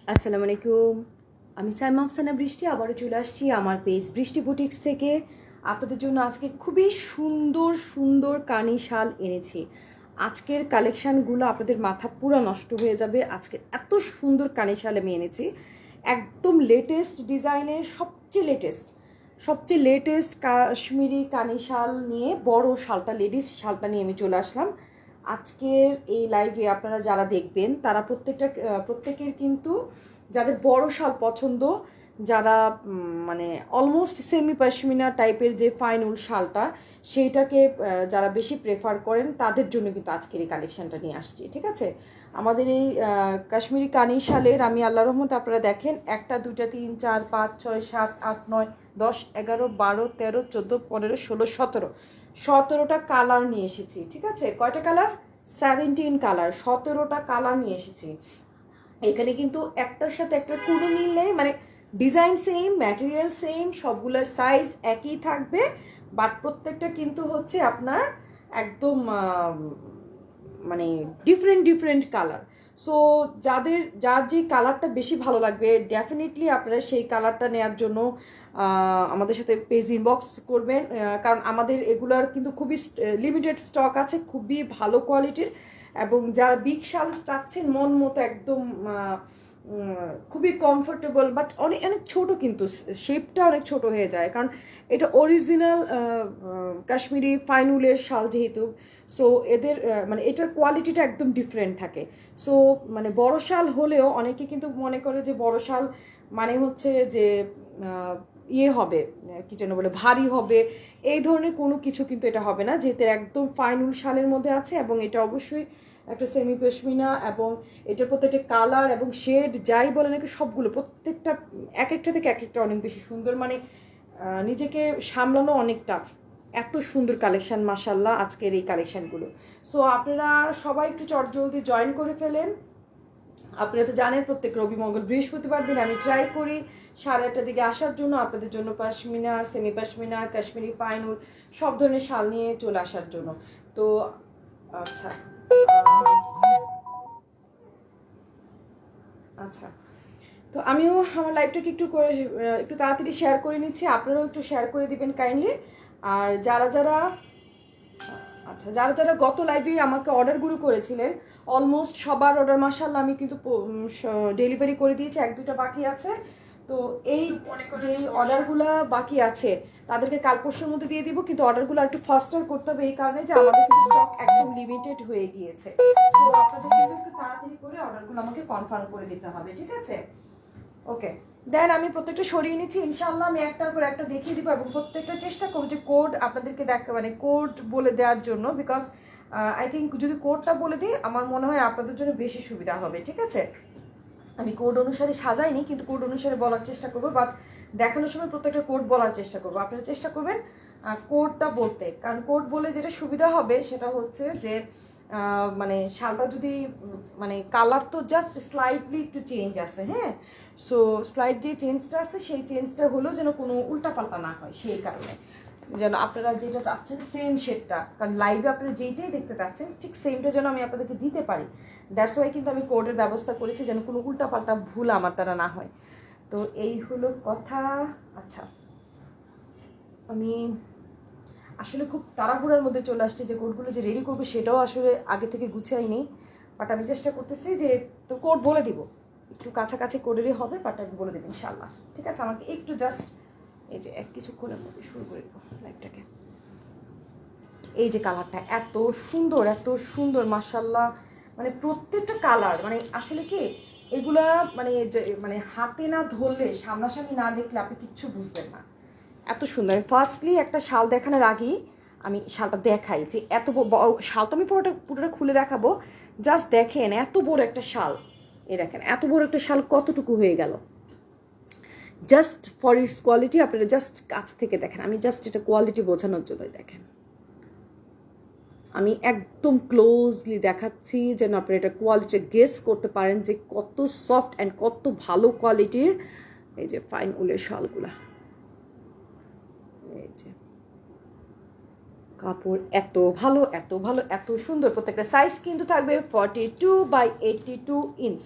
আসসালামু আলাইকুম। আমি সাইমা আফসানা বৃষ্টি আবারও চলে আসছি আমার পেজ বৃষ্টি বুটিক্স থেকে। আপনাদের জন্য আজকে খুবই সুন্দর সুন্দর কানি শাল এনেছি। আজকের কালেকশানগুলো আপনাদের মাথা পুরো নষ্ট হয়ে যাবে। আজকে এত সুন্দর কানি শাল আমি এনেছি, একদম লেটেস্ট ডিজাইনের, সবচেয়ে লেটেস্ট কাশ্মীরি কানি শাল নিয়ে, বড় শালটা, লেডিস শালটা নিয়ে আমি চলে আসলাম আজকের এই লাইভে। আপনারা যারা দেখবেন তারা প্রত্যেকের কিন্তু যাদের বড় শাল পছন্দ, যারা মানে অলমোস্ট সেমি পশমিনা টাইপের যে ফাইন উল শালটা, সেইটাকে যারা বেশি প্রেফার করেন তাদের জন্য কিন্তু আজকের এই কালেকশানটা নিয়ে আসছি। ঠিক আছে, আমাদের এই কাশ্মীরি কানি শালের আমি আল্লাহ রহমতে আপনারা দেখেন 1 2 3 4 5 6 7 8 9 10 11 12 13 14 15 16 17টা কালার নিয়ে এসেছি। ঠিক আছে, কয়টা কালার? 17 কালার, 17টা কালার নিয়ে এসেছি। এখানে কিন্তু একটার সাথে একটা কোনো মিল নেই, মানে ডিজাইন সেম, ম্যাটেরিয়াল সেম, সবগুলোর সাইজ একই থাকবে, বাট প্রত্যেকটা কিন্তু হচ্ছে আপনার একদম মানে ডিফারেন্ট কালার। সো যার যে কালারটা বেশি ভালো লাগবে, ডেফিনেটলি আপনারা সেই কালারটা নেওয়ার জন্য আমাদের সাথে পেজ ইনবক্স করবেন, কারণ আমাদের এগুলার কিন্তু খুবই লিমিটেড স্টক আছে, খুবই ভালো কোয়ালিটির। এবং যারা বিগ শাল চাচ্ছেন মন মতো একদম খুবই কমফোর্টেবল, বাট অনেক অনেক ছোটো, কিন্তু শেপটা অনেক ছোট হয়ে যায়, কারণ এটা অরিজিনাল কাশ্মীরি ফাইন উলের শাল যেহেতু। সো এদের মানে এটার কোয়ালিটিটা একদম ডিফারেন্ট থাকে। সো মানে বড় শাল হলেও অনেকে কিন্তু মনে করে যে বড় শাল মানে হচ্ছে যে ইয়ে হবে, কি যেন বলে, ভারী হবে। এই ধরনের কোনো কিছু কিন্তু এটা হবে না, যেহেতু একদম ফাইন উল শালের মধ্যে আছে, এবং এটা অবশ্যই একটা সেমি পশমিনা, এবং এটার প্রত্যেকটা কালার এবং শেড যাই বলে নাকি সবগুলো প্রত্যেকটা এক একটা থেকে এক একটা অনেক বেশি সুন্দর, মানে নিজেকে সামলানো অনেক টাফ। এত সুন্দর কালেকশান মাশাল্লাহ আজকের এই কালেকশানগুলো। সো আপনারা সবাই একটু চটজলদি জয়েন করে ফেলেন। আপনারা তো জানেন প্রত্যেক রবি মঙ্গল বৃহস্পতিবার দিন আমি ট্রাই করি 8:30টার দিকে আসার জন্য, আপনাদের জন্য পশমিনা, সেমি পশমিনা, কাশ্মীরি ফাইনুল সব ধরনের শাল নিয়ে চলে আসার জন্য। তো আচ্ছা আচ্ছা, তো আমিও আমার লাইভটাকে একটু তাড়াতাড়ি শেয়ার করে নিচ্ছি, আপনারাও একটু শেয়ার করে দিবেন কাইন্ডলি। আর যারা গত লাইভে আমাকে অর্ডারগুলো করেছিলেন, অলমোস্ট সবার অর্ডার মাশাআল্লাহ আমি কিন্তু ডেলিভারি করে দিয়েছি, 1-2টা বাকি আছে। তো এই যে অর্ডারগুলো বাকি আছে তাদেরকে কাল পরশুর মধ্যে দিয়ে দিব, কিন্তু অর্ডারগুলো একটু ফাস্টার করতে হবে, এই কারণে যে আমাদের কিন্তু স্টক একদম লিমিটেড হয়ে গিয়েছে। তো আপনাদের কিন্তু একটু তাড়াতাড়ি করে অর্ডারগুলো আমাকে কনফার্ম করে দিতে হবে, ঠিক আছে? ওকে, দেন আমি প্রত্যেকটা সরিয়ে নিচ্ছি, ইনশাল্লাহ আমি একটার পর একটা দেখিয়ে দিব, এবং প্রত্যেকটা চেষ্টা করবো যে কোড আপনাদেরকে মানে কোড বলে দেওয়ার জন্য, বিকজ আই থিঙ্ক যদি কোডটা বলে দিই আমার মনে হয় আপনাদের জন্য বেশি সুবিধা হবে। ঠিক আছে, আমি কোড অনুসারে সাজাইনি, কিন্তু কোড অনুসারে বলার চেষ্টা করবো, বাট দেখানোর সময় প্রত্যেকটা কোড বলার চেষ্টা করবো। আপনারা চেষ্টা করবেন কোডটা বলতে, কারণ কোড বলে যেটা সুবিধা হবে সেটা হচ্ছে যে মানে শালটা যদি মানে কালার তো জাস্ট স্লাইটলি একটু চেঞ্জ আছে, হ্যাঁ। সো স্লাইড যে চেঞ্জটা আছে সেই চেঞ্জটা হলো যেন কোনো উল্টাপাল্টা না হয়, সেই কারণে যেন আপনারা যেটা চাচ্ছেন সেম শেডটা, কারণ লাইভে আপনারা যেইটাই দেখতে চাচ্ছেন ঠিক সেমটা যেন আমি আপনাদেরকে দিতে পারি। দ্যাটস ওয়াই কিন্তু আমি কোডের ব্যবস্থা করেছি, যেন কোনো উল্টাপাল্টা ভুল আমার দ্বারা না হয়। তো এই হলো কথা। আচ্ছা, আমি আসলে খুব তাড়াহুড়ার মধ্যে চলে আসছে, যে কোডগুলো যে রেডি করবো সেটাও আসলে আগে থেকে গুছাইনি, বাট আমি চেষ্টা করতেছি যে তো কোড বলে দিব, একটু কাছাকাছি কোডেরই হবে, বাট আমি বলে দেবো ইনশাল্লাহ। ঠিক আছে, আমাকে একটু জাস্ট এই যে কিছুক্ষণের মধ্যে শুরু করে দেবো লাইভটাকে। এই যে কালারটা এত সুন্দর মাশাল্লাহ, মানে প্রত্যেকটা কালার, মানে আসলে কি এগুলা মানে হাতে না ধরলে, সামনাসামনি না দেখলে আপনি কিচ্ছু বুঝবেন না। এত সুন্দর। ফার্স্টলি একটা শাল দেখানোর আগেই আমি শালটা দেখাই, যে এত শাল তো আমি পুরোটা খুলে দেখাবো। জাস্ট দেখেন এত বড় একটা শাল, এই দেখেন এত বড় একটা শাল কতটুকু হয়ে গেল, জাস্ট ফর ইটস কোয়ালিটি। আপনারা জাস্ট কাছ থেকে দেখেন, আমি জাস্ট এটা কোয়ালিটি বোঝানোর জন্যই দেখেন, আমি একদম ক্লোজলি দেখাচ্ছি যেন আপনারা এটা কোয়ালিটি গেস করতে পারেন যে কত সফট অ্যান্ড কত ভালো কোয়ালিটির এই যে ফাইন উলের শালগুলা। এই যে কাপড় এত ভালো এত সুন্দর, প্রত্যেকটা সাইজ কিন্তু থাকবে 42 by 82 ইঞ্চ,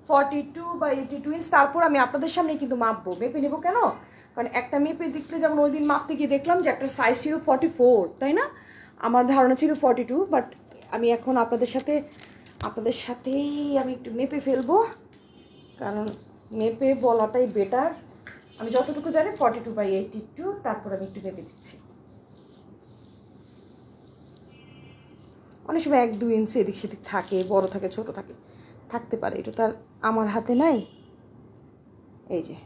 42/82 ইঞ্চ। তারপর আমি আপনাদের সামনে কিন্তু মাপবো, মেপে নেবো কেন, কারণ একটা মেপে দেখলে, যেমন ওই দিন মাপতে গিয়ে দেখলাম যে একটা সাইজ ছিল 44, তাই না? আমার ধারণা ছিল 42, বাট আমি এখন আপনাদের সাথেই আমি একটু মেপে ফেলবো, কারণ মেপে বলাটাই বেটার। আমি যতটুকু জানি 42/82, তারপর আমি একটু মেপে দিচ্ছি। অনেক সময় 1-2 ইঞ্চি এদিক সেদিক থাকে, বড় থাকে, ছোট থাকে, থাকতে পারে, এটা তো আর আমার হাতে নাই। এই যে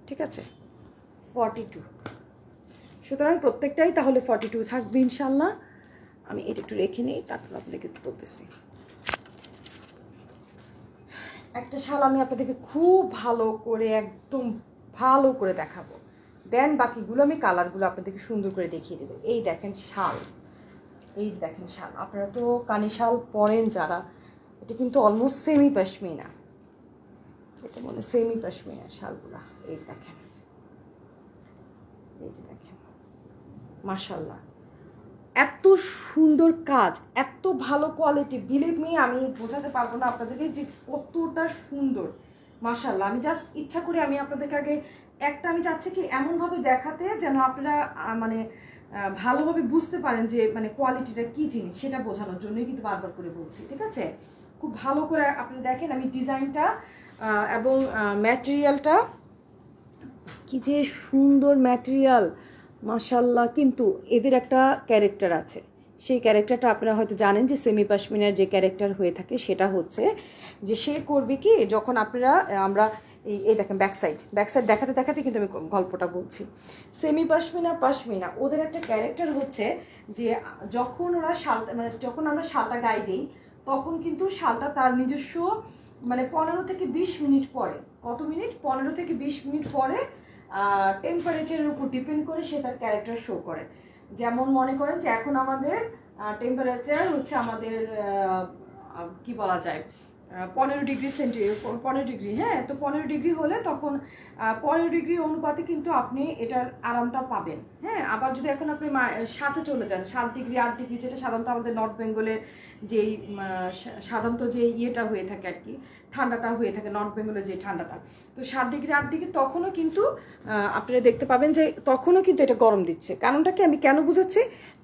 ঠিক আছে, 42। সুতরাং প্রত্যেকটাই তাহলে 42 থাকবে ইনশাল্লাহ। আমি এটা একটু রেখে নিই, তারপর আপনাকে বলতেছি। একটা শাল আমি আপনাদেরকে খুব ভালো করে, একদম ভালো করে দেখাবো, দেন বাকিগুলো আমি কালারগুলো আপনাদেরকে সুন্দর করে দেখিয়ে দেবো। এই দেখেন শাল, এই দেখেন শাল, আপনারা তো কানি শাল পরেন যারা, এটা কিন্তু অলমোস্ট সেমি পশমিনা, এটা মনে সেমি পশমিনা শালগুলা। এই দেখেন, এই যে দেখেন, মাশাল্লাহ, এত সুন্দর কাজ, এত ভালো কোয়ালিটি, বিলিভ মি, আমি বোঝাতে পারবো না আপনাদেরকে যে কতটা সুন্দর। মাশাল্লাহ, আমি জাস্ট ইচ্ছা করি আমি আপনাদেরকে আগে একটা, আমি চাচ্ছি কি এমনভাবে দেখাতে যেন আপনারা মানে ভালোভাবে বুঝতে পারেন যে মানে কোয়ালিটিটা কী জিনিস, সেটা বোঝানোর জন্যই কিন্তু বারবার করে বলছি, ঠিক আছে? খুব ভালো করে আপনারা দেখেন, আমি ডিজাইনটা এবং ম্যাটেরিয়ালটা, কি যে সুন্দর ম্যাটেরিয়াল, মাশাল্লাহ। কিন্তু এদের একটা ক্যারেক্টার আছে, সেই ক্যারেক্টারটা আপনারা হয়তো জানেন যে সেমি পশমিনার যে ক্যারেক্টার হয়ে থাকে সেটা হচ্ছে যে সে করবে কি, যখন আপনারা আমরা এই দেখেন ব্যাক সাইড দেখাতে দেখাতে কিন্তু আমি গল্পটা বলছি। সেমি পশমিনা ওদের একটা ক্যারেক্টার হচ্ছে যে যখন ওরা শালটা, মানে যখন আমরা শালটা গায়ে দিই, তখন কিন্তু শালটা তার নিজস্ব মানে 15 থেকে 20 মিনিট পরে, কত মিনিট, 15 থেকে 20 মিনিট পরে টেম্পারেচারের উপর ডিপেন্ড করে সে তার ক্যারেক্টার শো করে। যেমন মনে করেন যে এখন আমাদের টেম্পারেচার হচ্ছে আমাদের কি বলা যায় 15 ডিগ্রি সেন্টিগ্রেড, 15 ডিগ্রি, হ্যাঁ, তো 15 ডিগ্রি হলে তখন 15 ডিগ্রি অনুপাতে কিন্তু আপনি এটার আরামটা পাবেন, হ্যাঁ। আবার যদি এখন আপনি 7-এ চলে যান, 7 ডিগ্রি 8 ডিগ্রি, যেটা সাধারণত আমাদের নর্থ বেঙ্গলের যেই সাধারণত যে ইয়েটা হয়ে থাকে আর কি, ঠান্ডাটা হয়ে থাকে নর্থ বেঙ্গলের যে ঠান্ডাটা, তো 7 ডিগ্রি 8 ডিগ্রি তখনও কিন্তু আপনারা দেখতে পাবেন যে তখনও কিন্তু এটা গরম দিচ্ছে। কারণটাকে আমি কেন বুঝাচ্ছি,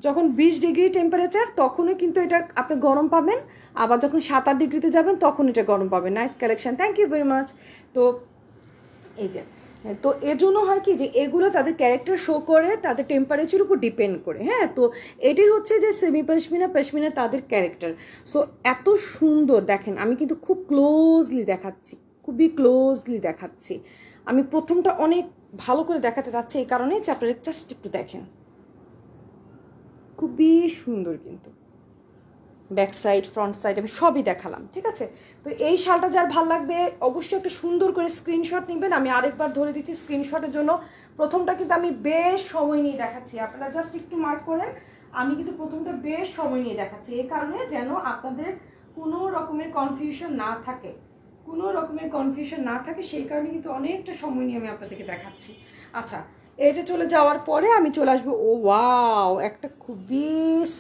যখন 20 ডিগ্রি টেম্পারেচার তখনও কিন্তু এটা আপনি গরম পাবেন, আবার যখন 7-8 ডিগ্রিতে যাবেন তখন এটা গরম পাবেন। Nice collection, thank you very much. তো এই যে, তো এর জন্য হয় কি যে এগুলো তাদের ক্যারেক্টার শো করে তাদের টেম্পারেচার উপর ডিপেন্ড করে, হ্যাঁ। তো এটাই হচ্ছে যে সেমি পশমিনা তাদের ক্যারেক্টার। সো এত সুন্দর দেখেন, আমি কিন্তু খুব ক্লোজলি দেখাচ্ছি, খুবই ক্লোজলি দেখাচ্ছি। আমি প্রথমটা অনেক ভালো করে দেখাতে চাচ্ছি এই কারণে যে আপনারা জাস্ট একটু দেখেন, খুবই সুন্দর। কিন্তু ব্যাক সাইড ফ্রন্ট সাইড আমি সবই দেখালাম, ঠিক আছে? তো এই শালটা যার ভাল লাগবে অবশ্যই একটা সুন্দর করে স্ক্রিনশট নেবেন। আমি আরেকবার ধরে দিচ্ছি স্ক্রিনশটের জন্য। প্রথমটা কিন্তু আমি বেশ সময় নিয়ে দেখাচ্ছি, আপনারা জাস্ট একটু মার্ক করেন। আমি কিন্তু প্রথমটা বেশ সময় নিয়ে দেখাচ্ছি এই কারণে যেন আপনাদের কোনো রকমের কনফিউশন না থাকে, সেই কারণে কিন্তু অনেকটা সময় নিয়ে আমি আপনাদেরকে দেখাচ্ছি। আচ্ছা, এটা চলে যাওয়ার পরে আমি চলে আসবো, ও ওয়াও, একটা খুবই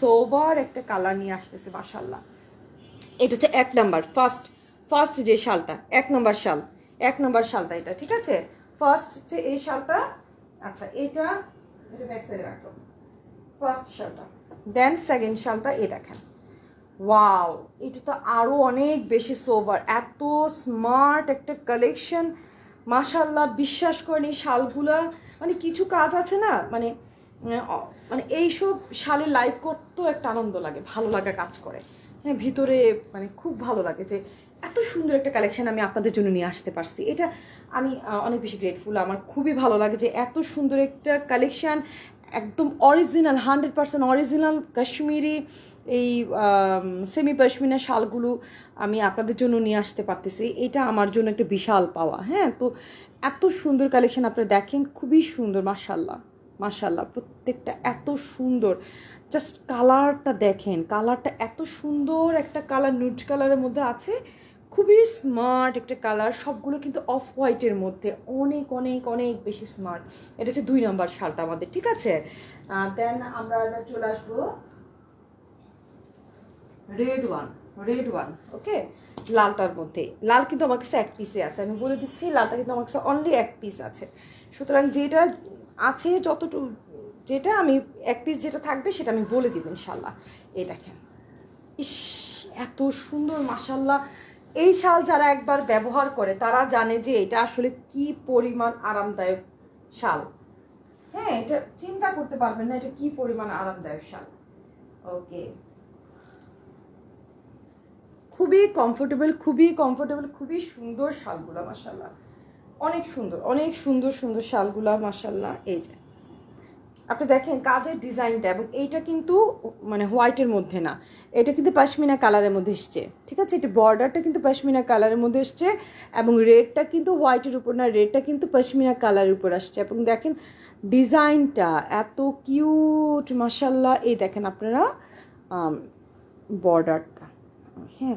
সোবার একটা কালার নিয়ে আসতেছে, মাশাআল্লাহ। এটা হচ্ছে 1 নাম্বার, ফার্স্ট যে শালটা, 1 নাম্বার শালটা এটা, ঠিক আছে? ফার্স্ট হচ্ছে এই শালটা। আচ্ছা, এটা ব্যাক সাইডে রাখো, ফার্স্ট শালটা। দেন সেকেন্ড শালটা, এই দেখেন, ওয়াও, এটা তো আরও অনেক বেশি সোবার, এত স্মার্ট একটা কালেকশন, মাশাআল্লাহ। বিশ্বাস করেন এই শালগুলা, মানে কিছু কাজ আছে না, মানে মানে এইসব শালে লাইভ করতেও একটা আনন্দ লাগে, ভালো লাগা কাজ করে, হ্যাঁ, ভিতরে মানে খুব ভালো লাগে যে এত সুন্দর একটা কালেকশন আমি আপনাদের জন্য নিয়ে আসতে পারছি। এটা আমি অনেক বেশি গ্রেটফুল, আমার খুবই ভালো লাগে যে এত সুন্দর একটা কালেকশন, একদম অরিজিনাল 100% অরিজিনাল কাশ্মীরি এই সেমি পশমিনা শালগুলো আমি আপনাদের জন্য নিয়ে আসতে পারতেছি, এটা আমার জন্য একটা বিশাল পাওয়া, হ্যাঁ। তো এত সুন্দর কালেকশন আপনারা দেখেন, খুবই সুন্দর, মাশাআল্লাহ, প্রত্যেকটা এত সুন্দর। জাস্ট কালারটা দেখেন, কালারটা এত সুন্দর একটা কালার, নুড কালারের মধ্যে আছে, খুবই স্মার্ট একটা কালার। সবগুলো কিন্তু অফ হোয়াইটের মধ্যে, অনেক অনেক অনেক বেশি স্মার্ট। এটা হচ্ছে 2 নাম্বার শালটা আমাদের, ঠিক আছে? দেন আমরা এবার চলে আসবো রেড রেড ওয়ান, ওকে, লালটার মধ্যে। লাল কিন্তু আমার কাছে এক পিসে আছে, আমি বলে দিচ্ছি লালটা কিন্তু আমার কাছে অনলি এক পিস আছে। সুতরাং যেটা আছে যতটুকু, যেটা আমি এক পিস যেটা থাকবে সেটা আমি বলে দিব ইনশাল্লাহ। এই দেখেন, ইস এত সুন্দর মাশাল্লাহ। এই শাল যারা একবার ব্যবহার করে তারা জানে যে এটা আসলে কি পরিমাণ আরামদায়ক শাল। হ্যাঁ, এটা চিন্তা করতে পারবেন না এটা কি পরিমাণ আরামদায়ক শাল। ওকে, খুবই কমফোর্টেবল, খুবই কমফোর্টেবল, খুবই সুন্দর শালগুলা মাশাল্লাহ, অনেক সুন্দর, অনেক সুন্দর সুন্দর শালগুলা মাশাল্লাহ। এই যে আপনি দেখেন কাজের ডিজাইনটা, এবং এইটা কিন্তু মানে হোয়াইটের মধ্যে না, এটা কিন্তু পশমিনা কালারের মধ্যে এসছে, ঠিক আছে? এটা বর্ডারটা কিন্তু পশমিনা কালারের মধ্যে এসছে, এবং রেডটা কিন্তু হোয়াইটের উপর না, রেডটা কিন্তু পশমিনা কালারের উপর আসছে। এবং দেখেন ডিজাইনটা এত কিউট মাশাল্লাহ। এই দেখেন আপনারা বর্ডারটা, হ্যাঁ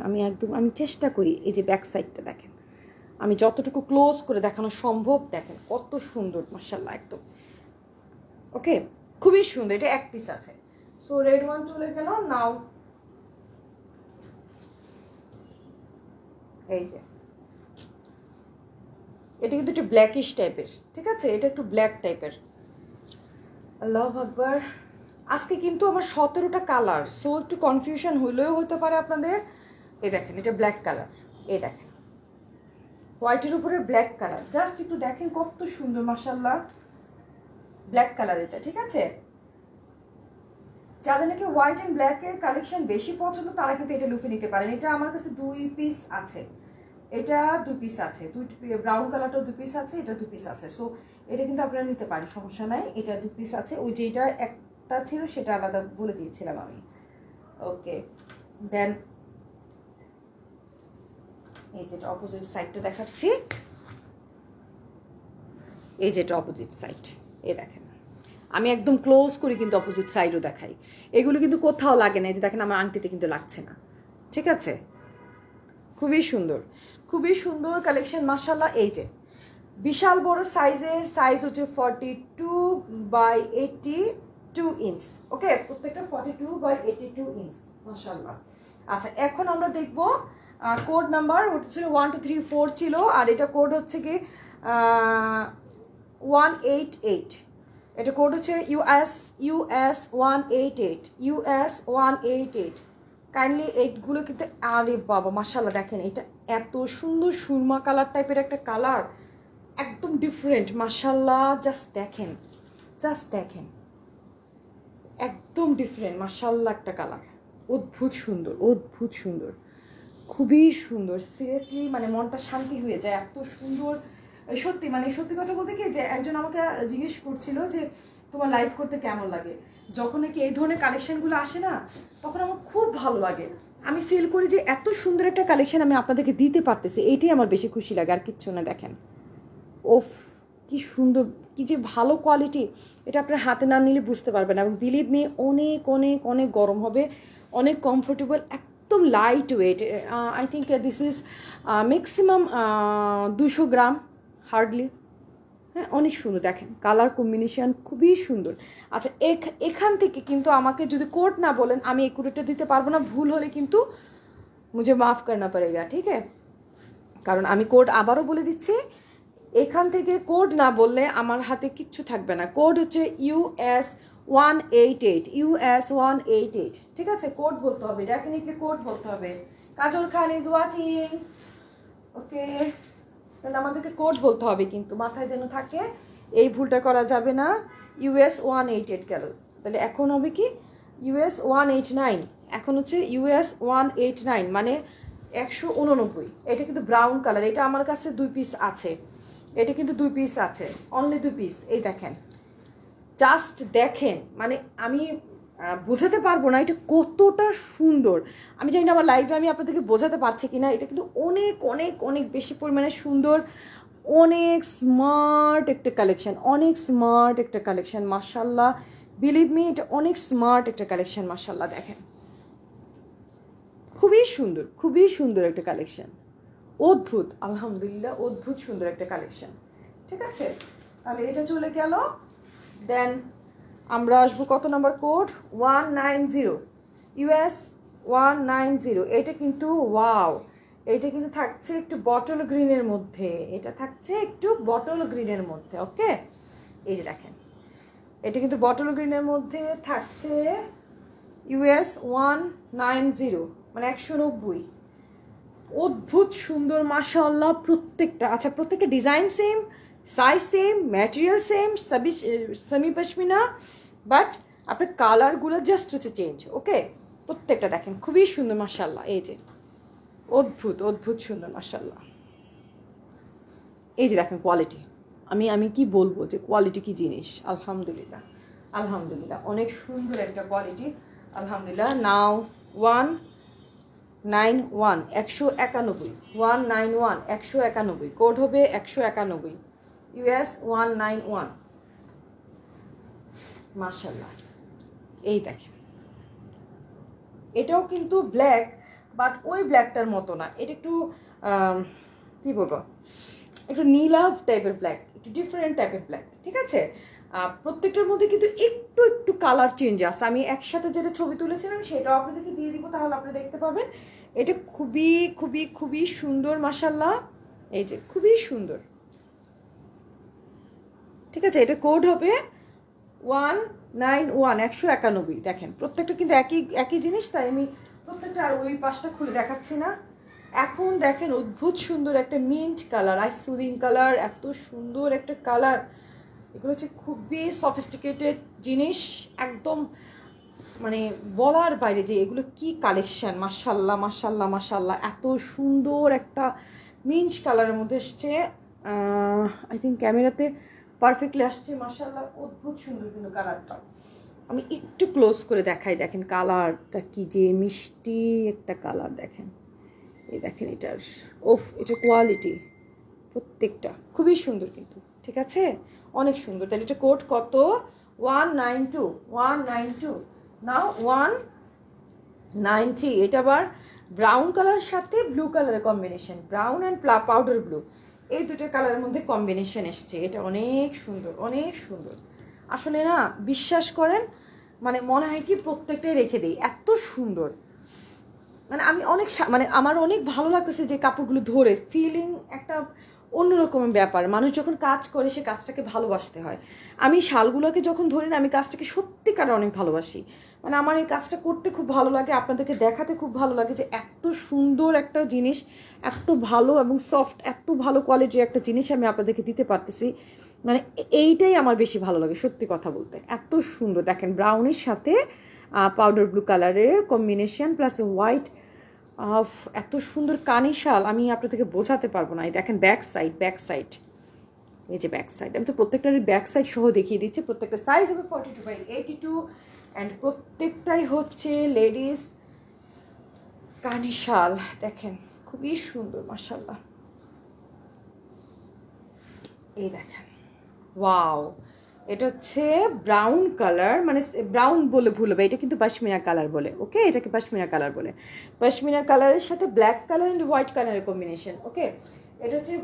আমি চেষ্টা করি, এই যে ব্যাক সাইডটা দেখেন, আমি যতটুকু ক্লোজ করে দেখানো সম্ভব, দেখেন কত সুন্দর মাশাল্লাহ একদম। ওকে, খুবই সুন্দর, এটা এক পিস আছে। সো রেড ওয়ান চলে গেল। নাও এই যে এটা কিন্তু একটু ব্ল্যাকিশ টাইপের, ঠিক আছে? এটা একটু ব্ল্যাক টাইপের। আল্লাহু আকবার। আজকে কিন্তু আমার 17টা কালার, সো একটু কনফিউশন হলেও হতে পারে আপনাদের। এই দেখেন এটা ব্ল্যাক কালার, এই দেখেন হোয়াইটের উপরে ব্ল্যাক কালার, জাস্ট একটু দেখেন কত সুন্দর মাশাল্লাহ ব্ল্যাক কালার এটা, ঠিক আছে? যাদের নাকি হোয়াইট অ্যান্ড ব্ল্যাকের কালেকশন বেশি পছন্দ তারা কিন্তু এটা লুফে নিতে পারেন। এটা আমার কাছে 2 পিস আছে, এটা 2 পিস আছে, ব্রাউন কালারটাও 2 পিস আছে, এটা 2 পিস আছে। সো এটা কিন্তু আপনারা নিতে পারেন, সমস্যা নাই। এটা 2 পিস আছে, ওই যেটা একটা ছিল সেটা আলাদা বলে দিয়েছিলাম আমি। ওকে, দেন এই যেটা অপোজিট সাইডটা দেখাচ্ছি, এই যেটা অপোজিট সাইড, এই দেখেন আমি একদম ক্লোজ করে কিন্তু অপোজিট সাইডও দেখাই। এগুলো কিন্তু কোথাও লাগে না, এই যে দেখেন আমার আংটিতে কিন্তু লাগছে না, ঠিক আছে? খুবই সুন্দর, খুবই সুন্দর কালেকশন মাশাল্লাহ। এই যে বিশাল বড় সাইজের, সাইজ হচ্ছে 42/82 ইঞ্চ, ওকে, প্রত্যেকটা 42/82 ইঞ্চ মাশাল্লাহ। আচ্ছা, এখন আমরা দেখব কোড নাম্বার, ওটা ছিল 1 2 3 4 ছিল, আর এটা কোড হচ্ছে কি 188, এটা কোড হচ্ছে US 188, US 188। কাইন্ডলি এইটগুলো কিন্তু, আরে বাবা মাশাল্লাহ দেখেন এটা এত সুন্দর সুরমা কালার টাইপের একটা কালার, একদম ডিফারেন্ট মাশাল্লাহ। জাস্ট দেখেন, জাস্ট দেখেন, একদম ডিফারেন্ট মাশাল্লাহ একটা কালার, অদ্ভুত সুন্দর, অদ্ভুত সুন্দর, খুবই সুন্দর। সিরিয়াসলি মানে মনটা শান্তি হয়ে যায়, এত সুন্দর। সত্যি মানে সত্যি কথা বলতে কি, যে একজন আমাকে জিজ্ঞেস করছিল যে তোমার লাইভ করতে কেমন লাগে, যখন নাকি এই ধরনের কালেকশনগুলো আসে না তখন আমার খুব ভালো লাগে। আমি ফিল করি যে এত সুন্দর একটা কালেকশন আমি আপনাদেরকে দিতে পারতেছি, এইটাই আমার বেশি খুশি লাগে, আর কিচ্ছু না। দেখেন ওফ কি সুন্দর, কি যে ভালো কোয়ালিটি, এটা আপনার হাতে না নিলে বুঝতে পারবেন। এবং বিলিভ মি অনেক অনেক অনেক গরম হবে, অনেক কমফোর্টেবল, একদম light weight. I think this is maximum 200 gram hardly. হ্যাঁ, অনেক সুন্দর, দেখেন কালার কম্বিনেশান খুবই সুন্দর। আচ্ছা, এখান থেকে কিন্তু আমাকে যদি কোড না বলেন আমি এই কোডটা দিতে পারবো না, ভুল হলে কিন্তু মুঝে মাফ করনা পড়েগা, ঠিক আছে? কারণ আমি কোড আবারও বলে দিচ্ছি, এখান থেকে কোড না বললে আমার হাতে কিচ্ছু থাকবে না। কোড হচ্ছে US 188, US 188, ঠিক আছে? কোড বলতে হবে, ডেফিনেটলি কোড বলতে হবে। কাজল খান ইজ ওয়াচিং, ওকে, তাহলে আমাদেরকে কোড বলতে হবে, কিন্তু মাথায় যেন থাকে, এই ভুলটা করা যাবে না। US 188 গেল, তাহলে এখন হবে কি US 189, এখন হচ্ছে US 189 মানে 189। এটা কিন্তু ব্রাউন কালার, এটা আমার কাছে 2 পিস আছে, এটা কিন্তু 2 পিস আছে, অনলি 2 পিস। এই দেখেন, জাস্ট দেখেন, মানে আমি বোঝাতে পারবো না এটা কতটা সুন্দর। আমি জানি না আমার লাইফে আমি আপনাদেরকে বোঝাতে পারছি কি না, এটা কিন্তু অনেক অনেক অনেক বেশি পরিমাণে সুন্দর, অনেক স্মার্ট একটা কালেকশন, অনেক স্মার্ট একটা কালেকশন মাশাল্লাহ। বিলিভ মি এটা অনেক স্মার্ট একটা কালেকশন মাশাল্লাহ। দেখেন খুবই সুন্দর, খুবই সুন্দর একটা কালেকশন, অদ্ভুত, আলহামদুলিল্লাহ অদ্ভুত সুন্দর একটা কালেকশন, ঠিক আছে? তাহলে এটা চলে গেল। দেন আমরা আসবো কত নাম্বার কোড, 190, US 190। এটা কিন্তু ওয়াও, এটা কিন্তু থাকছে একটু বটল গ্রিনের মধ্যে, এটা থাকছে একটু বটল গ্রিনের মধ্যে। ওকে, এই যে দেখেন, এটা কিন্তু বটল গ্রিনের মধ্যে থাকছে। US 190, মানে 190। অদ্ভুত সুন্দর মাশাআল্লাহ প্রত্যেকটা। আচ্ছা, প্রত্যেকটা design same, size same, material same, semi pashmina, but আপনার কালারগুলো জাস্ট হচ্ছে চেঞ্জ। ওকে, প্রত্যেকটা দেখেন খুবই সুন্দর মাশাআল্লাহ। এই যে অদ্ভুত অদ্ভুত সুন্দর মাশাআল্লাহ। এই যে দেখেন কোয়ালিটি, আমি কি বলবো যে কোয়ালিটি কি জিনিস। আলহামদুলিল্লাহ আলহামদুলিল্লাহ, অনেক সুন্দর একটা কোয়ালিটি আলহামদুলিল্লাহ। নাও 191, 191, 191, 191, কোড হবে 191, US 191। মাশাআল্লাহ, এই দেখেন, এটাও কিন্তু ব্ল্যাক, বাট ওই ব্ল্যাকটার মতো না, এটা একটু কী বলবো, একটু নীলাভ টাইপের ব্ল্যাক, একটু ডিফারেন্ট টাইপের ব্ল্যাক। ঠিক আছে, প্রত্যেকটার মধ্যে কিন্তু একটু একটু কালার চেঞ্জ আছে। আমি একসাথে যেটা ছবি তুলেছিলাম সেটাও আপনাদেরকে দিয়ে দিব, তাহলে আপনি দেখতে পাবেন। এটা খুবই খুবই খুবই সুন্দর মাশাআল্লাহ। এই যে খুবই সুন্দর। ঠিক আছে, এটা কোড হবে 191, 191। দেখেন প্রত্যেকটা কিন্তু একই একই জিনিস, তাই আমি প্রত্যেকটা আর ওই পাশটা খুলে দেখাচ্ছি না। এখন দেখেন অদ্ভুত সুন্দর একটা মিন্ট কালার, আইস সুদিং কালার, এত সুন্দর একটা কালার। এগুলো হচ্ছে খুবই সফিস্টিকেটেড জিনিস, একদম মানে বলার বাইরে যে এগুলো কি কালেকশন। মাশাআল্লাহ মাশাআল্লাহ মাশাআল্লাহ, এত সুন্দর একটা মিন্ট কালারের মধ্যে এসছে। আই থিঙ্ক ক্যামেরাতে পারফেক্টলি আসছে মাশাআল্লাহ। অদ্ভুত সুন্দর কিন্তু কালারটা, আমি একটু ক্লোজ করে দেখাই। দেখেন কালারটা কি যে মিষ্টি একটা কালার, দেখেন এই দেখেন এটার এটা কোয়ালিটি প্রত্যেকটা খুবই সুন্দর কিন্তু। ঠিক আছে, অনেক সুন্দর। তাহলে এটা কোড কত? 192, 192। নাও 193। এটা আবার ব্রাউন কালারের সাথে ব্লু কালারের combination, brown and powder blue, এই দুটো কালারের মধ্যে কম্বিনেশন এসছে। এটা অনেক সুন্দর অনেক সুন্দর। আসলে না বিশ্বাস করেন, মানে মনে হয় কি প্রত্যেকটাই রেখে দিই, এত সুন্দর। মানে আমি অনেক মানে আমার অনেক ভালো লাগতেছে যে কাপড়গুলো ধরে, ফিলিং একটা অন্যরকমের ব্যাপার। মানুষ যখন কাজ করে সে কাজটাকে ভালোবাসতে হয়। আমি শালগুলোকে যখন ধরি না, আমি কাজটাকে সত্যিকার অনেক ভালোবাসি। মানে আমার এই কাজটা করতে খুব ভালো লাগে, আপনাদেরকে দেখাতে খুব ভালো লাগে যে এত সুন্দর একটা জিনিস, এত ভালো এবং সফট, এত ভালো কোয়ালিটির একটা জিনিস আমি আপনাদেরকে দিতে পারতেছি। মানে এইটাই আমার বেশি ভালো লাগে সত্যি কথা বলতে। এত সুন্দর দেখেন, ব্রাউনের সাথে পাউডার ব্লু কালারের কম্বিনেশন প্লাস হোয়াইট, এত সুন্দর কানি শাল আমি আপনাদেরকে বোঝাতে পারবো না। এই দেখেন ব্যাক সাইড, ব্যাক সাইড, এই যে ব্যাক সাইড, আমি তো প্রত্যেকটার ব্যাক সাইড সহ দেখিয়ে দিচ্ছি। প্রত্যেকটা সাইজ হবে 42/82, অ্যান্ড প্রত্যেকটাই হচ্ছে লেডিস কানি শাল। দেখেন খুবই সুন্দর মাশাআল্লাহ। এই দেখেন ওয়াও, এটা হচ্ছে ব্রাউন কালার, মানে ব্রাউন বলে ভুল হবে, এটা কিন্তু পশমিনা কালার বলে। ওকে, এটাকে পশমিনা কালার বলে। পশমিনা কালারের সাথে ব্ল্যাক কালার অ্যান্ড হোয়াইট কালারের কম্বিনেশন। ওকে, এটা হচ্ছে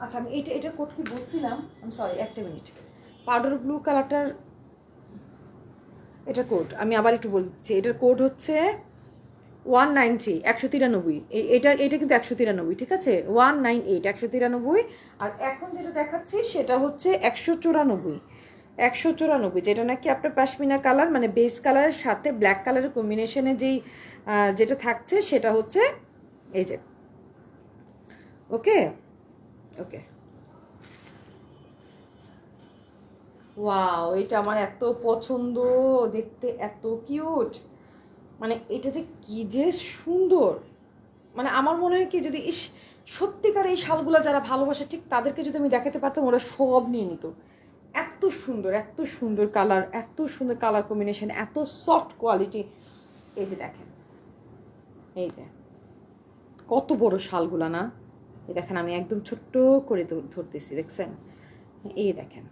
আচ্ছা আমি এটার কোড কি বলছিলাম, আমি সরি, একটা মিনিট। পাউডার ব্লু কালারটার এটা কোড আমি আবার একটু বলছি। এটার কোড হচ্ছে 193, 193। এটা কিন্তু 193, ঠিক আছে, 198, 193। আর এখন যেটা দেখাচ্ছি সেটা হচ্ছে 194, 194, যেটা নাকি আপনার পশমিনা কালার, মানে বেস কালারের সাথে ব্ল্যাক কালারের কম্বিনেশনে যেই যেটা থাকছে সেটা হচ্ছে এই যে। ওকে ওকে, ওয়াও, এটা আমার এত পছন্দ, দেখতে এত কিউট। মানে এটা যে কি যে সুন্দর, মানে আমার মনে হয় কি যদি সত্যিকার এই শালগুলো যারা ভালোবাসে ঠিক তাদেরকে যদি আমি দেখাতে পারতাম, ওরা সব নিয়ে নিত। এত সুন্দর, এত সুন্দর কালার, এত সুন্দর কালার কম্বিনেশন, এত সফট কোয়ালিটি। এই যে দেখেন, এই যে কত বড় শালগুলা না। এই দেখেন আমি একদম ছোট্ট করে ধরতেছি, দেখছেন? এই দেখেন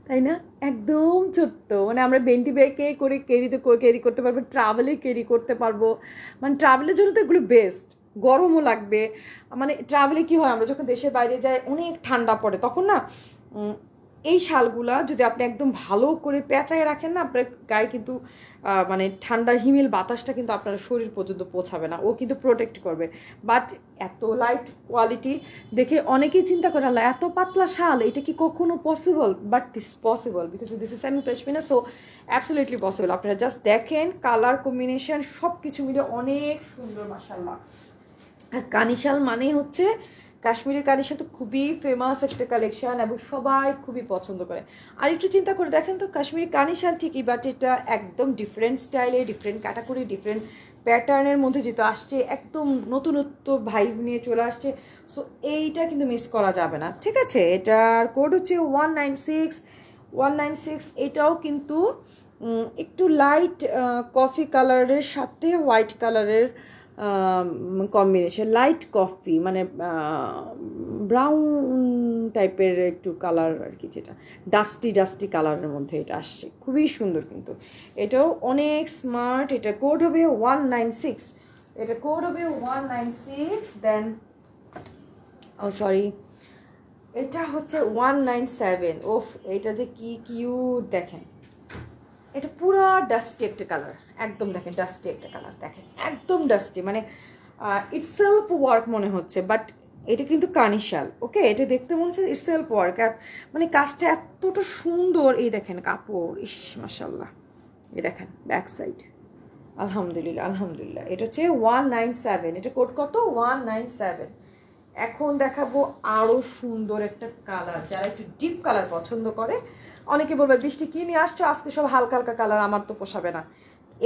তাই না, একদম ছোট্ট। মানে আমরা বেন্টি ব্যাগে করে ক্যারি করতে পারবো, ট্রাভেলে ক্যারি করতে পারবো। মানে ট্রাভেলের জন্য তো এগুলো বেস্ট, গরমও লাগবে। মানে ট্রাভেলে কী হয়, আমরা যখন দেশের বাইরে যাই অনেক ঠান্ডা পড়ে, তখন না এই শালগুলা যদি আপনি একদম ভালো করে পেঁচায় রাখেন না, আপনার গায়ে কিন্তু মানে ঠান্ডার হিমেল বাতাসটা কিন্তু আপনার শরীর পর্যন্ত পৌঁছাবে না, ও কিন্তু প্রোটেক্ট করবে। বাট এত লাইট কোয়ালিটি দেখে অনেকেই চিন্তা করে, আল্লাহ এত পাতলা শাল, এটা কি কখনো possible? But this possible because this is semi pashmina, so absolutely possible. আপনারা জাস্ট দেখেন কালার কম্বিনেশন সব কিছু মিলে অনেক সুন্দর মাশাআল্লাহ। আর কানিশাল মানেই হচ্ছে কাশ্মীরি কানিশাল তো খুবই ফেমাস একটা কালেকশন এবং সবাই খুবই পছন্দ করে। আর একটু চিন্তা করে দেখেন তো, কাশ্মীরি কানিশাল ঠিকই, বাট এটা একদম ডিফারেন্ট স্টাইলে, ডিফারেন্ট ক্যাটাগরি, ডিফারেন্ট প্যাটার্নের মধ্যে যেহেতু আসছে, একদম নতুনত্ব ভাইব নিয়ে চলে আসছে। সো এইটা কিন্তু মিস করা যাবে না, ঠিক আছে? এটার কোড হচ্ছে 196। এটাও কিন্তু একটু লাইট কফি কালারের সাথে হোয়াইট কালারের কম্বিনেশন, লাইট কফি মানে ব্রাউন টাইপের একটু কালার আর কি, যেটা ডাস্টি কালারের মধ্যে এটা আসছে, খুবই সুন্দর কিন্তু এটাও অনেক স্মার্ট। এটা কোড হবে 196, এটা কোড হবে 196, দেন ও সরি এটা হচ্ছে 197। ওফ, এটা যে কি কিউট দেখেন, এটা পুরো ডাস্টি একটা কালার, একদম দেখেন ডাস্টি একটা কালার, দেখেন একদম ডাস্টি, মানে ইটসেলফ ওয়ার্ক মনে হচ্ছে, বাট এটা কিন্তু কানিশাল, ওকে? এটা দেখতে মনে হচ্ছে ইটসেলফ ওয়ার্ক, মানে কাজটা এতটা সুন্দর। এই দেখেন কাপড়, ইস মাশাল্লাহ। এই দেখেন ব্যাক সাইড, আলহামদুলিল্লাহ। এটা হচ্ছে 197, এটা কোড কত? 197। এখন দেখাবো আরও সুন্দর একটা কালার, যারা একটু ডিপ কালার পছন্দ করে। অনেকে বলবে বৃষ্টি কী নিয়ে আসছো আজকে, সব হালকা হালকা কালার, আমার তো পোষাবে না।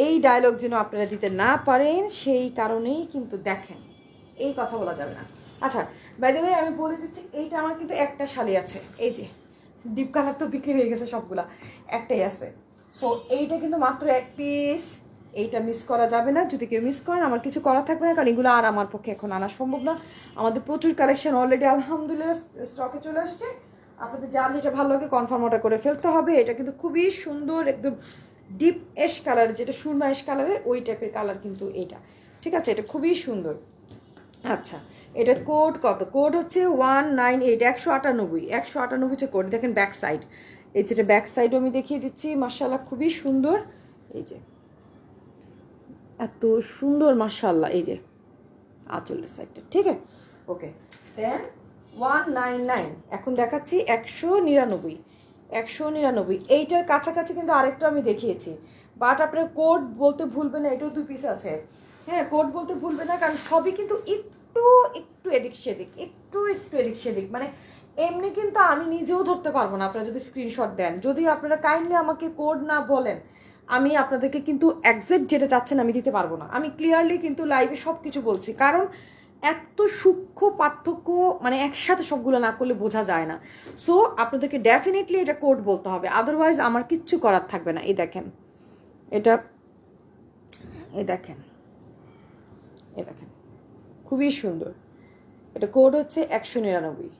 এই ডায়লগ যেন আপনারা দিতে না পারেন, সেই কারণেই কিন্তু দেখেন এই কথা বলা যাবে না। আচ্ছা, বাই দ্য ওয়ে আমি বলে দিচ্ছি, এইটা আমার কিন্তু একটা শাড়ি আছে, এই যে ডিপ কালার তো বিক্রি হয়ে গেছে সবগুলা, একটাই আছে। সো এইটা কিন্তু মাত্র এক পিস, এইটা মিস করা যাবে না। যদি কেউ মিস করেন আমার কিছু করা থাকবে না, কারণ এগুলো আর আমার পক্ষে এখন আনা সম্ভব না। আমাদের প্রচুর কালেকশন অলরেডি আলহামদুলিল্লাহ স্টকে চলে আসছে। আপনাদের যার যেটা ভালো লাগে কনফার্ম অর্ডার করে ফেলতে হবে। এটা কিন্তু খুবই সুন্দর, একদম ডিপ এশ কালার, যেটা সুরমা এশ কালারের ওই টাইপের কালার কিন্তু এইটা, ঠিক আছে? এটা খুবই সুন্দর। আচ্ছা, এটার কোড কত? কোড হচ্ছে 198, 198 হচ্ছে কোড। দেখেন ব্যাক সাইড, এই যেটা ব্যাক সাইডও আমি দেখিয়ে দিচ্ছি, মাশাআল্লাহ খুবই সুন্দর। এই যে এত সুন্দর মাশাআল্লাহ, এই যে আঁচলের সাইডটা, ঠিক আছে? ওকে, দেন 199। এখন দেখাচ্ছি 199। এইটার কাছাকাছি কিন্তু আরেকটা আমি দেখিয়েছি, বাট আপনার কোড বলতে ভুলবেন না, এটাও 2 পিস আছে। হ্যাঁ, কোড বলতে ভুলবে না, কারণ সবই কিন্তু একটু এদিক সেদিক, মানে এমনি কিন্তু আমি নিজেও ধরতে পারবো না আপনারা যদি স্ক্রিনশট দেন। যদি আপনারা কাইন্ডলি আমাকে কোড না বলেন, আমি আপনাদেরকে কিন্তু একজ্যাক্ট যেটা চাচ্ছেন আমি দিতে পারবো না। আমি ক্লিয়ারলি কিন্তু লাইভে সব কিছু বলছি, কারণ এত সূক্ষ্ম পার্থক্য মানে একসাথে সবগুলো না করলে বোঝা যায় না। সো আপনাদেরকে ডেফিনেটলি এটা কোড বলতে হবে, আদারওয়াইজ আমার কিচ্ছু করার থাকবে না। এই দেখেন এটা, এই দেখেন খুবই সুন্দর। এটা কোড হচ্ছে 199,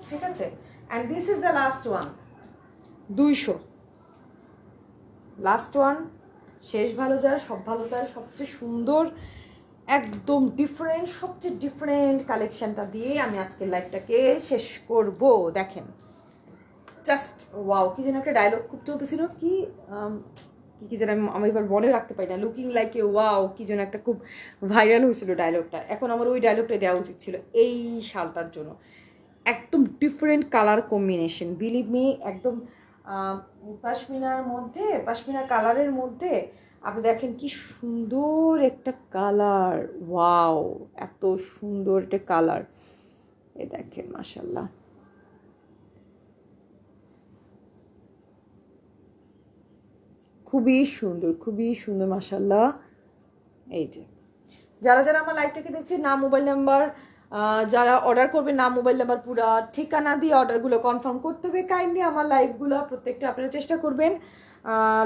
ঠিক আছে? And this is the last one, 200, last one. শেষ ভালো যার, সব ভালো তার, সবচেয়ে সুন্দর, একদম ডিফারেন্ট, সবচেয়ে ডিফারেন্ট কালেকশনটা দিয়ে আমি আজকের লাইভটাকে শেষ করব। দেখেন জাস্ট ওয়াও, কি যেন একটা ডায়লগ খুব চলতেছিল, কি যেন আমি এবার মনে রাখতে পারি না, লুকিং লাইক এ ওয়াও, কি যেন একটা খুব ভাইরাল হয়েছিল ডায়লগটা। এখন আমার ওই ডায়লগটা দেওয়া উচিত ছিল এই শালটার জন্য। একদম different colour combination, believe me, একদম পাশমিনার কালারের মধ্যে আপনি দেখেন কি সুন্দর একটা কালার, ওয়াও এত সুন্দর একটা কালার। এ দেখেন মাশাআল্লাহ, খুবই সুন্দর মাশাআল্লাহ। এই যে যারা আমার লাইভটাকে দেখছে, নাম, মোবাইল নাম্বার, যারা অর্ডার করবে নাম, মোবাইল নাম্বার, পুরা ঠিকানা দিয়ে অর্ডারগুলো কনফার্ম করতে হবে। কাইন্ডলি আমার লাইভগুলো প্রত্যেকটা আপনারা চেষ্টা করবেন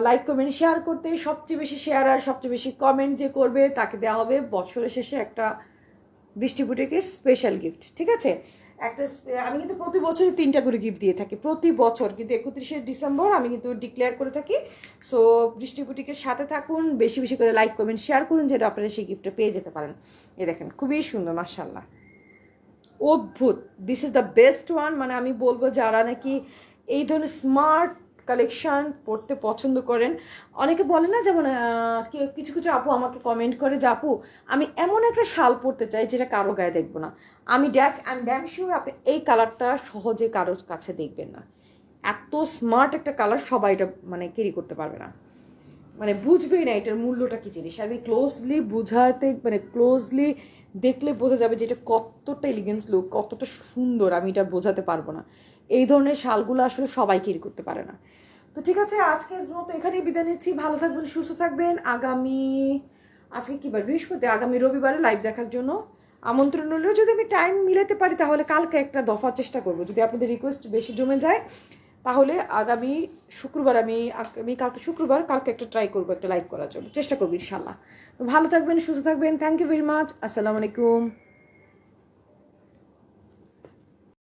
লাইক কমেন্ট শেয়ার করতে। সবচেয়ে বেশি শেয়ার আর সবচেয়ে বেশি কমেন্ট যে করবে তাকে দেওয়া হবে বছরের শেষে একটা বৃষ্টি বুটিকের স্পেশাল গিফট, ঠিক আছে? আমি কিন্তু প্রতি বছরই 3টা করে গিফট দিয়ে থাকি, প্রতি বছর, কিন্তু 31শে ডিসেম্বর আমি কিন্তু ডিক্লেয়ার করে থাকি। সো বৃষ্টি বুটিকের সাথে থাকুন, বেশি বেশি করে লাইক কমেন্ট শেয়ার করুন, যেটা আপনারা সেই গিফটটা পেয়ে যেতে পারেন। এই দেখেন খুবই সুন্দর মাশাআল্লাহ। অদ্ভুত, this is the best one. মানে আমি বলবো যারা নাকি এই ধরনের স্মার্ট কালেকশান পড়তে পছন্দ করেন, অনেকে বলে না, যেমন কেউ কিছু কিছু আপু আমাকে কমেন্ট করে যে আপু আমি এমন একটা শাল পরতে চাই যেটা কারো গায়ে দেখবো না। আমি ড্যাম শিওর আপনি এই কালারটা সহজে কারোর কাছে দেখবেন না। এত স্মার্ট একটা কালার, সবাই এটা মানে ক্যারি করতে পারবে না, মানে বুঝবেই না এটার মূল্যটা কী জিনিস। আমি ক্লোজলি বুঝাতে, মানে ক্লোজলি দেখলে বোঝা যাবে যে এটা কতটা এলিগেন্স লুক, কতটা সুন্দর, আমি এটা বোঝাতে পারবো না। এই ধরনের শালগুলো আসলে সবাই ক্যারি করতে পারে না। তো ঠিক আছে, আজকের মতো এখানেই বিদায় নিচ্ছি। ভালো থাকবেন, সুস্থ থাকবেন। আজকে কী বার, বৃহস্পতি, আগামী রবিবারে লাইভ দেখার জন্য আমন্ত্রণ রইল। যদি আমি টাইম মিলাতে পারি তাহলে কালকে একটা দফার চেষ্টা করব। যদি আপনাদের রিকোয়েস্ট বেশি জমে যায় তাহলে আগামী শুক্রবার, কাল তো শুক্রবার, কালকে একটা ট্রাই করবো একটা লাইভ করার জন্য, চেষ্টা করবো ইনশাল্লাহ। তো ভালো থাকবেন, সুস্থ থাকবেন। Thank you very much. আসসালামু আলাইকুম।